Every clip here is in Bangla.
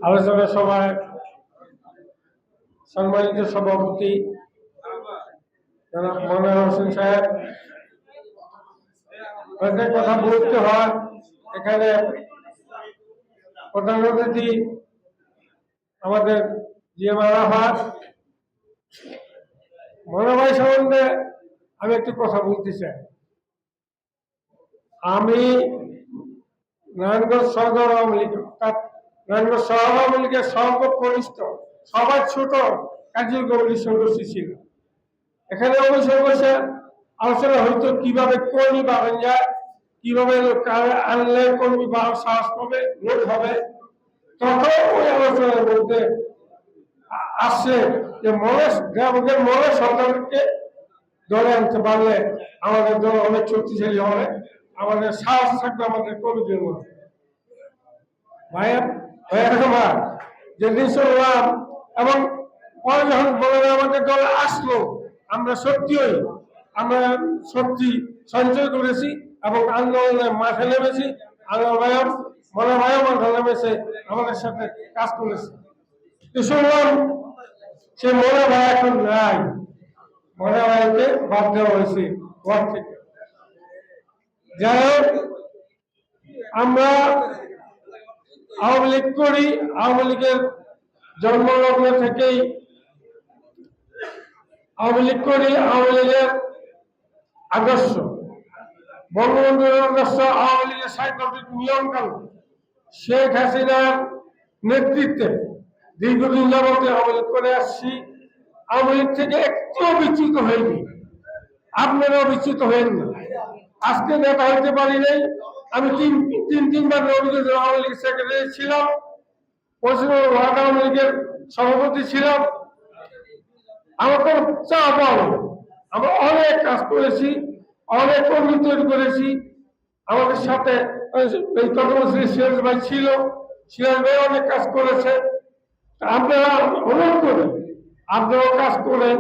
আলোচনা সভায় সম্মানিত সভাপতি জনাব মনোয়ার হোসেন সাহেব, অনেক কথা বলতে হয়। এখানে প্রধান অতিথি আমাদের জিএম আরাফাত মনোভাই সম্বন্ধে আমি একটু কথা বলতে চাই। আমি নারায়ণগঞ্জ সদর আওয়ামী লীগ অর্থাৎ নারায়ণগঞ্জ শহর আওয়ামী লীগের সর্বকনিষ্ঠ সবার ছোট কার্যকরী কমিটির সদস্য ছিল। এখানে অবশ্যই বসে আলোচনা হইতো কিভাবে কর্মী বাড়ানো যায়, কিভাবে আনলে কর্মী বাড়ার সাহস পাবে, লোক হবে। তখন ওই আলোচনার মধ্যে আসছে যে গ্রামের মনে সরকারকে দলে আনতে পারলে আমাদের দল অনেক শক্তিশালী হবে, আমাদের সাহস থাকবে আমাদের কর্মীদের মধ্যে। যেদিন শুনলাম এবং পরে যখন বলে আমাদের দলে আসলো, আমরা আমরা শক্তি সঞ্চয় করেছি এবং আন্দোলনের মাঠে নেমেছি। মনে ভাইও মাঠে নেমেছে, আমাদের সাথে কাজ করেছে। শুনলাম সে মনে ভাই এখন নাই, মনে ভাইকে বাদ দেওয়া হয়েছে ঘর থেকে। যাই হোক, আমরা আওয়ামী লীগ করি, আওয়ামী লীগের জন্মলগ্ন থেকেই আওয়ামী লীগ করি। আওয়ামী লীগের আদর্শ, বঙ্গবন্ধুর আদর্শ, আওয়ামী লীগের সাংগঠনিক নিয়ম কানুন, শেখ হাসিনার নেতৃত্বে দীর্ঘদিন যাবতে আওয়ামী লীগ করে আসছি। আওয়ামী লীগ থেকে একটুও বিচ্যুত হয়নি, আপনারাও বিচ্যুত হয়েন না। আজকে নেতা হইতে পারি নাই, আমি তিনবার আওয়ামী লীগের সেক্রেটারি ছিলাম, ওয়ার্ড আওয়ামী লীগের সভাপতি ছিলাম। আমার কোনো চাপ পাবো, আমরা অনেক কাজ করেছি, অনেক কর্মী তৈরি করেছি। আমাদের সাথে সিরাজ ভাই ছিল, সিরাজ ভাই অনেক কাজ করেছে। আপনারা অনুরোধ করেন, আপনারাও কাজ করেন,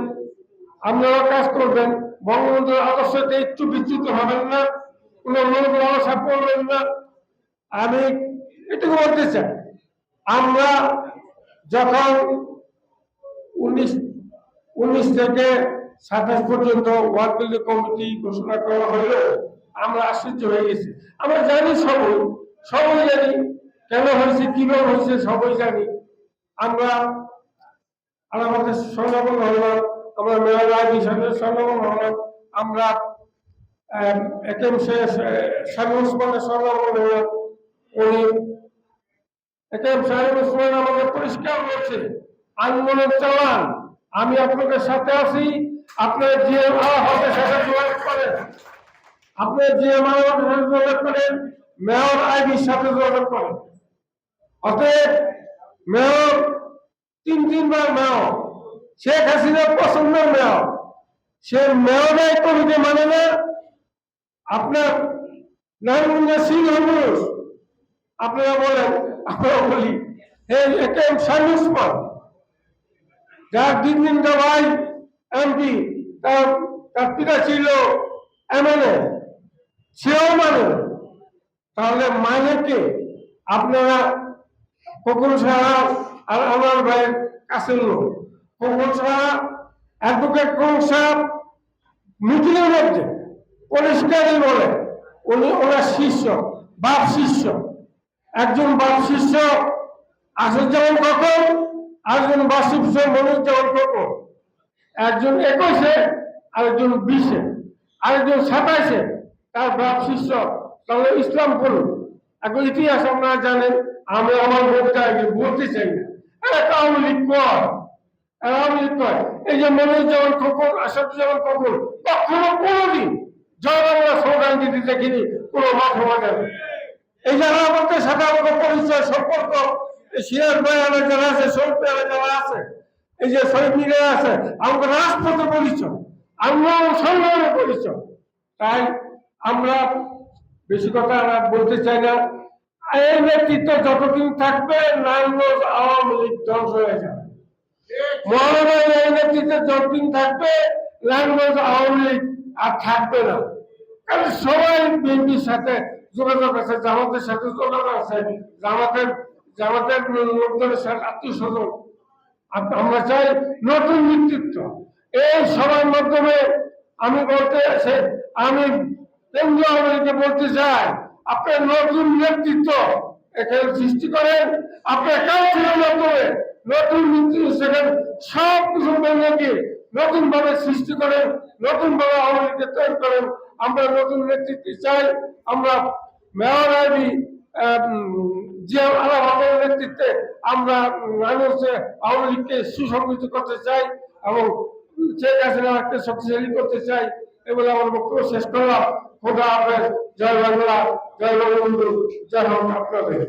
আপনারাও কাজ করবেন। বঙ্গবন্ধুর আদর্শতে একটু বিচ্যুত হবেন না, কোনো লোক লালসা করবেন না। আমি এটুকু বলতে চাই, আমরা যখন 19 থেকে 27 পর্যন্ত ওয়ার্ড বিল্ডিং কমিটি ঘোষণা করা হলো, আমরা আশ্চর্য হয়ে গেছি। আমরা জানি, সবাই জানি কেন হয়েছে, কিভাবে হয়েছে, সবাই জানি। আমরা আমাদের সংলাপন হলাম, আমরা মেয়র রায় হিসাবে সংলাপন হলাম, আমরা সংলাপন হলাম। উনি আমাদের পরিষ্কার বলছে, আন্দোলন চালান, আমি আপনাদের সাথে আছি। আপনার জিএম আরাফাতের সাথে যোগাযোগ করেন, আপনার জিএম আরাফাতের সাথে যোগাযোগ করেন, মেয়র আইবির সাথে যোগাযোগ করেন। অতএব মেয়র তিনবার মেয়র, শেখ হাসিনার পছন্দের মেয়র, সে মেয়রের কমিটি মানে না। আপনার নারায়ণগঞ্জের সিং হুমুস আপনারা বলেন, আমরা বলি যার দিন ভাই এমপি, তার পিতা ছিল এমএলএ, সেও মানে। তাহলে মানে কে? আপনারা ফখরুল সাহেব আর আমার ভাইয়ের কাছের লোক। ফখরুল সাহেব, অ্যাডভোকেট ফখরুল সাহেব মিটিংয়ের মধ্যে পরিষ্কারই বলে উনি ওনার শিষ্য, বাপ শিষ্য। একজন বাপ শিষ্য আসাদুজ্জামান খোকন, আরেকজন বাপ শিষ্য মনিরুজ্জামান খোকন। একজন 21-এ, আরেকজন 20-এ, আরেকজন 27-এ, তার বাপ শিষ্য। তাহলে ইসলাম পড়ুন। এখন ইতিহাস আপনারা জানেন, আমি আমার বলতে চাই না। আওয়ামী লীগ কয়, এই যে মনিরুজ্জামান খোকন, আসাদুজ্জামান খোকন কখনো কোনোদিন জয় বাংলা স্লোগান দিতে দেখিনি কোনো মাঠে মাঠে। এই যারা আমাদের সাথে আমাদের পরিচয় সম্পর্ক, সিরাজ ভাই যারা আছে, শহীদ ভাই যারা আছে, এই যে শহীদ মিলে আছে, আমাদের রাজপথের পরিচয়, আমরা সংগ্রামের পরিচয়। তাই আমরা বেশি কথা বলতে চাই না। এই নেতৃত্ব যতদিন থাকবে, নারায়ণগঞ্জ আওয়ামী লীগ ধ্বংস হয়ে যাবে। মহানগরের এই নেতৃত্বে যতদিন থাকবে, নারায়ণগঞ্জ আওয়ামী লীগ আর থাকবে না। কারণ সবাই বিএনপির সাথে যোগাযোগ আছে, জামাতের সাথে যোগাযোগ আছে, জামাতের জামাতের লোকজনের সাথে আত্মীয় স্বজন, আমরা চাই নতুন নেতৃত্ব। এই সবার মাধ্যমে আমি আমি কেন্দ্রীয় আওয়ামী লীগকে বলতে চাই, আপনার নতুন নেতৃত্ব এখানে সৃষ্টি করেন, আপনার কাউন্সিলের মাধ্যমে নতুন নেতৃত্ব সেখানে সব কিছু মেনে নতুন ভাবে সৃষ্টি করেন, নতুন ভাবে আওয়ামী লীগকে তৈরি করেন। আমরা নতুন নেতৃত্ব চাই। আমরা মেয়র আইবি যে আমাদের নেতৃত্বে আমরা আওয়ামী লীগকে সুসংগঠিত করতে চাই এবং শেখ হাসিনাকে শক্তিশালী করতে চাই। এগুলো আমার বক্তব্য শেষ করলাম। খোদা হাফেজ। জয় বাংলা, জয় বঙ্গবন্ধু, জয় হোক আপনাদের।